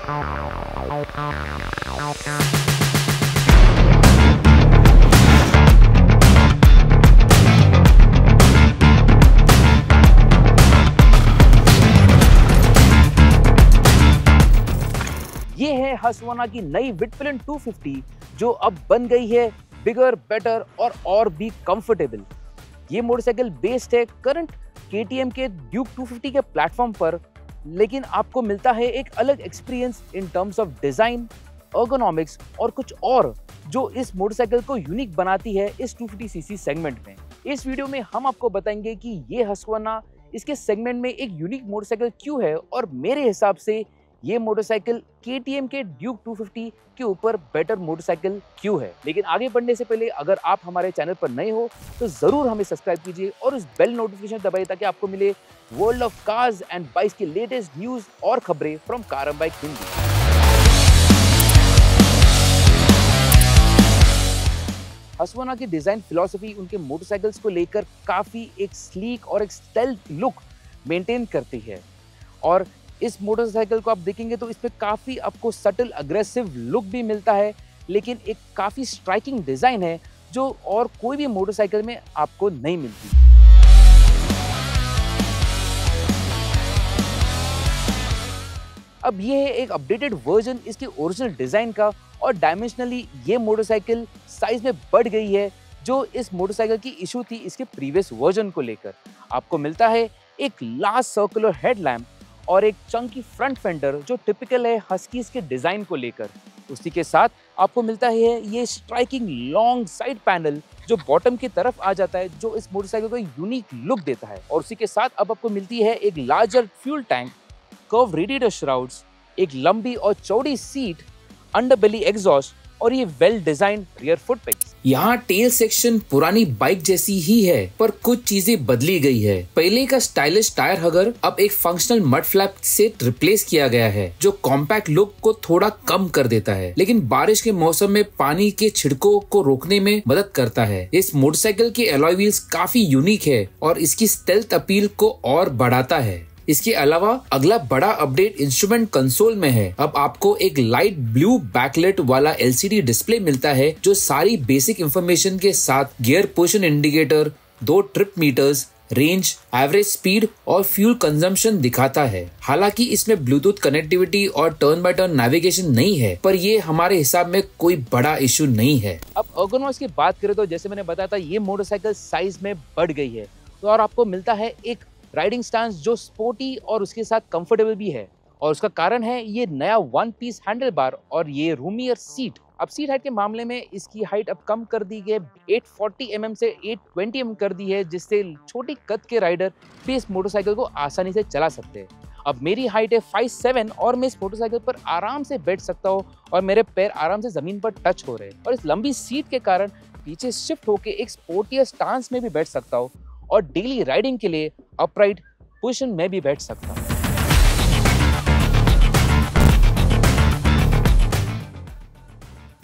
ये है हस्कवाना की नई विटफिलन 250 जो अब बन गई है बिगर, बेटर और भी कंफर्टेबल। ये मोटरसाइकिल बेस्ड है करंट KTM के ड्यूक 250 के प्लेटफॉर्म पर, लेकिन आपको मिलता है एक अलग experience in terms of design, ergonomics और कुछ और जो इस मोटरसाइकिल को यूनिक बनाती है इस 250cc सेगमेंट में। इस वीडियो में हम आपको बताएंगे कि ये हस्कवाना इसके सेगमेंट में एक यूनिक मोटरसाइकिल क्यों है और मेरे हिसाब से ये मोटरसाइकिल KTM के ड्यूक 250 के ऊपर बेटर मोटरसाइकिल क्यों है। लेकिन आगे बढ़ने से पहले अगर आप हमारे चैनल पर नए हो तो जरूर हमें सब्सक्राइब कीजिए और उस बेल नोटिफिकेशन दबाइए ताकि आपको मिले world of cars and bikes की लेटेस्ट न्यूज और खबरें from car and bike Hindi. Husqvarna की डिजाइन फिलॉसफी उनके मोटरसाइकिल्स को लेकर काफी एक स्लीक और एक स्टेल्थ लुक मेंटेन करती है और इस मोटरसाइकिल को आप देखेंगे तो इसमें काफी आपको सटल अग्रेसिव लुक भी मिलता है, लेकिन एक काफी स्ट्राइकिंग डिजाइन है जो और कोई भी मोटरसाइकिल में आपको नहीं मिलती। अब ये है एक अपडेटेड वर्जन इसके ओरिजिनल डिजाइन का और डायमेंशनली ये मोटरसाइकिल साइज में बढ़ गई है जो इस मोटरसाइकिल की इशू थी इसके प्रीवियस वर्जन को लेकर। आपको मिलता है एक लार्ज सर्कुलर हेडलैम्प और एक चंकी फ्रंट फेंडर जो टिपिकल है हस्कीज के डिजाइन को लेकर। उसी के साथ आपको मिलता है ये स्ट्राइकिंग लॉन्ग साइड पैनल जो बॉटम की तरफ आ जाता है जो इस मोटरसाइकिल को यूनिक लुक देता है। और उसी के साथ अब आपको मिलती है एक larger fuel tank, curve radiator shrouds, एक लंबी और चौड़ी सीट, अंडरबेली एग्जॉस्ट और ये well designed rear foot pegs. यहाँ टेल सेक्शन पुरानी बाइक जैसी ही है पर कुछ चीजें बदली गई है। पहले का स्टाइलिश टायर हगर अब एक फंक्शनल मड फ्लैप से रिप्लेस किया गया है जो कॉम्पैक्ट लुक को थोड़ा कम कर देता है, लेकिन बारिश के मौसम में पानी के छिड़कों को रोकने में मदद करता है। इस मोटरसाइकिल के अलॉय व्हील्स काफी यूनिक है और इसकी स्टेल्थ अपील को और बढ़ाता है। इसके अलावा अगला बड़ा अपडेट इंस्ट्रूमेंट कंसोल में है। अब आपको एक लाइट ब्लू बैकलाइट वाला LCD डिस्प्ले मिलता है जो सारी बेसिक इंफॉर्मेशन के साथ gear position indicator, 2 trip meters, range, average speed और फ्यूल कंजम्पशन दिखाता है। हालांकि इसमें ब्लूटूथ कनेक्टिविटी और टर्न बाय टर्न नेविगेशन नहीं है, पर ये हमारे हिसाब में कोई बड़ा इशू नहीं है। अब ergonomics की बात करें तो जैसे मैंने बताया था ये मोटरसाइकिल साइज में बढ़ गई है तो और आपको मिलता है एक राइडिंग स्टांस जो स्पोर्टी और उसके साथ कंफर्टेबल भी है और उसका कारण है ये नया 1 पीस हैंडल बार और ये रूमियर सीट। अब सीट हाइट के मामले में इसकी हाइट अब कम कर दी गई, 840 mm से 820 mm कर दी है, जिससे छोटी कद के राइडर भी इस मोटरसाइकिल को आसानी से चला सकते हैं। अब मेरी हाइट है 5'7" और मैं इस मोटरसाइकिल पर आराम से बैठ सकता हूँ और मेरे पैर आराम से जमीन पर टच हो रहे हैं और इस लंबी सीट के कारण पीछे शिफ्ट होकर एक स्पोर्टियर स्टांस में भी बैठ सकता हूँ और डेली राइडिंग के लिए अपराइट पोजीशन में भी बैठ सकता हूं।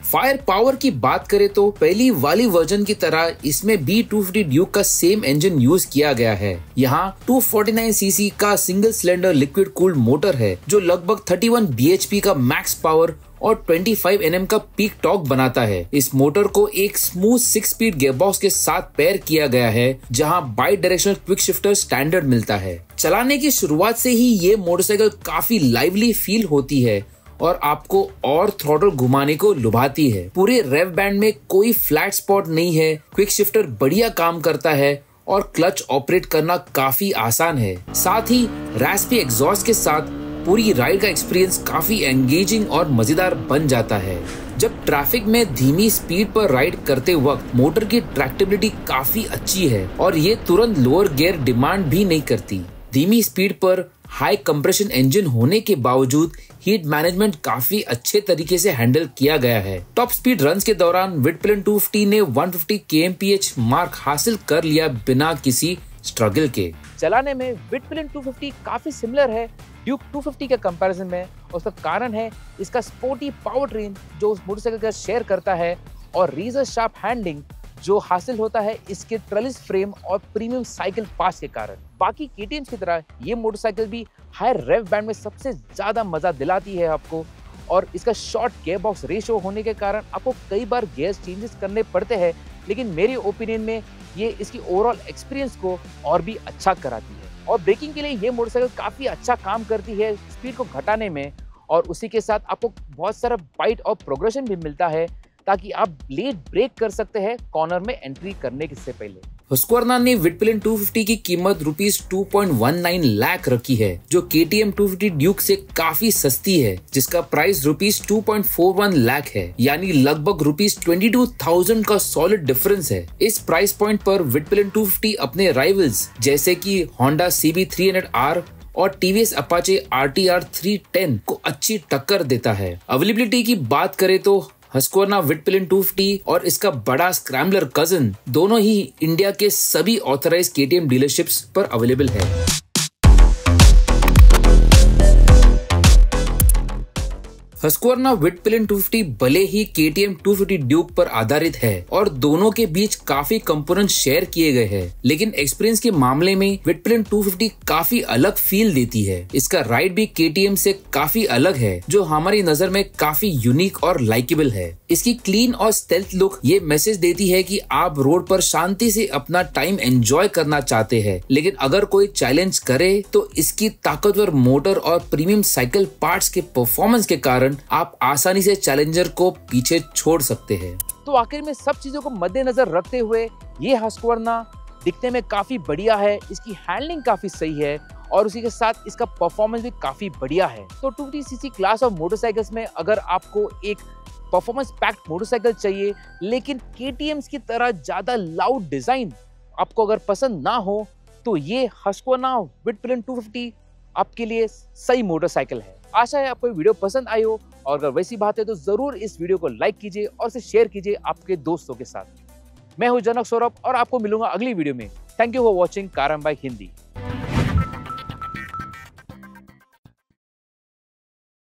फायर पावर की बात करें तो पहली वाली वर्जन की तरह इसमें भी 250 ड्यूक का सेम इंजन यूज किया गया है। यहाँ 249cc का single cylinder liquid cooled motor है जो लगभग 31 bhp का मैक्स पावर और 25 Nm का पीक टॉर्क बनाता है। इस मोटर को एक स्मूथ 6 स्पीड गियरबॉक्स के साथ पेयर किया गया है जहां by directional quick shifter standard मिलता है। चलाने की शुरुआत से ही ये मोटरसाइकिल काफी लाइवली फील होती है और आपको और थ्रॉटल घुमाने को लुभाती है। पूरे रेव बैंड में कोई फ्लैट स्पॉट नहीं है, क्विक शिफ्टर बढ़िया काम करता है और क्लच ऑपरेट करना काफी आसान है। साथ ही रैस्पी एग्जॉस्ट के साथ पूरी राइड का एक्सपीरियंस काफी एंगेजिंग और मजेदार बन जाता है। जब ट्रैफिक में धीमी स्पीड पर राइड करते वक्त मोटर की ट्रैक्टेबिलिटी काफी अच्छी है और ये तुरंत लोअर गियर डिमांड भी नहीं करती। धीमी स्पीड पर हाई कंप्रेशन इंजन होने के बावजूद हीट मैनेजमेंट काफी अच्छे तरीके से हैंडल किया गया है। टॉप स्पीड रन्स के दौरान विटफिलन 250 ने 150 kmph मार्क हासिल कर लिया बिना किसी स्ट्रगल के। चलाने में विटफिलन 250 काफी सिमिलर है ड्यूक 250 के कंपैरिजन में। उसका कारण है इसका स्पोर्टी पावर ट्रेन जो उस मोटरसाइकिल का शेयर करता है और रेजर शार्प हैंडलिंग जो हासिल होता है इसके ट्रेलिस फ्रेम और प्रीमियम साइकिल पास के कारण। बाकी केटीएम की तरह ये मोटरसाइकिल भी हाई रेव बैंड में सबसे ज्यादा मजा दिलाती है आपको, और इसका शॉर्ट गियर बॉक्स रेशियो होने के कारण आपको कई बार गियर चेंजेस करने पड़ते हैं, लेकिन मेरे ओपिनियन में ये इसकी ओवरऑल एक्सपीरियंस को और भी अच्छा कराती है। और ब्रेकिंग के लिए ये मोटरसाइकिल काफी अच्छा काम करती है स्पीड को घटाने में, और उसी के साथ आपको बहुत सारा बाइट और प्रोग्रेशन भी मिलता है ताकि आप लेट ब्रेक कर सकते हैं कॉर्नर में एंट्री करने से पहले। हस्क्वर्ना ने विटपिलन 250 की कीमत ₹2.19 लाख रखी है, जो KTM 250 ड्यूक से काफी सस्ती है, जिसका प्राइस ₹2.41 लाख है, यानी लगभग ₹22,000 का सॉलिड डिफरेंस है। इस प्राइस पॉइंट पर विटपिलन 250 अपने राइवल्स जैसे कि होंडा CB300R और TVS अपाचे RTR 310 को अच्छी टक्कर देता है। अवेलेबिलिटी की बात करें तो हस्क्वर्ना विटपिलन 250 और इसका बड़ा स्क्रैम्बलर कजन दोनों ही इंडिया के सभी ऑथराइज्ड KTM डीलरशिप्स पर अवेलेबल है। हस्क्वर्ना विटपिलन 250 भले ही KTM 250 ड्यूक पर आधारित है और दोनों के बीच काफी कंपोनेंट शेयर किए गए हैं, लेकिन एक्सपीरियंस के मामले में विटपिलन 250 काफी अलग फील देती है। इसका राइड भी KTM से काफी अलग है, जो हमारी नजर में काफी यूनिक और लाइकेबल है। इसकी क्लीन और स्टेल्थ लुक ये मैसेज देती है कि आप रोड पर शांति से अपना टाइम एंजॉय करना चाहते हैं, लेकिन अगर कोई चैलेंज करे तो इसकी ताकतवर मोटर और प्रीमियम साइकिल पार्ट्स के परफॉर्मेंस के कारण आप आसानी से चैलेंजर को पीछे छोड़ सकते हैं। तो आखिर में सब चीजों को मद्देनजर रखते हुए ये हस्क्वर्ना दिखने में काफी बढ़िया है, इसकी हैंडलिंग काफी सही है और उसी के साथ इसका परफॉर्मेंस भी काफी बढ़िया है। तो 250cc क्लास ऑफ मोटरसाइकिल्स में अगर आपको एक परफॉर्मेंस पैक्ड मोटरसाइकिल चाहिए, लेकिन KTM की तरह ज्यादा लाउड डिजाइन आपको अगर पसंद ना हो, तो ये हस्क्वर्ना विटपिलन 250 आपके लिए सही मोटरसाइकिल है। आशा है आपको ये वीडियो पसंद आई हो, और अगर वैसी बात है तो जरूर इस वीडियो को लाइक कीजिए और इसे शेयर कीजिए आपके दोस्तों के साथ। मैं हूं जनक सौरभ और आपको मिलूंगा अगली वीडियो में। थैंक यू फॉर वॉचिंग कारम बाइक हिंदी।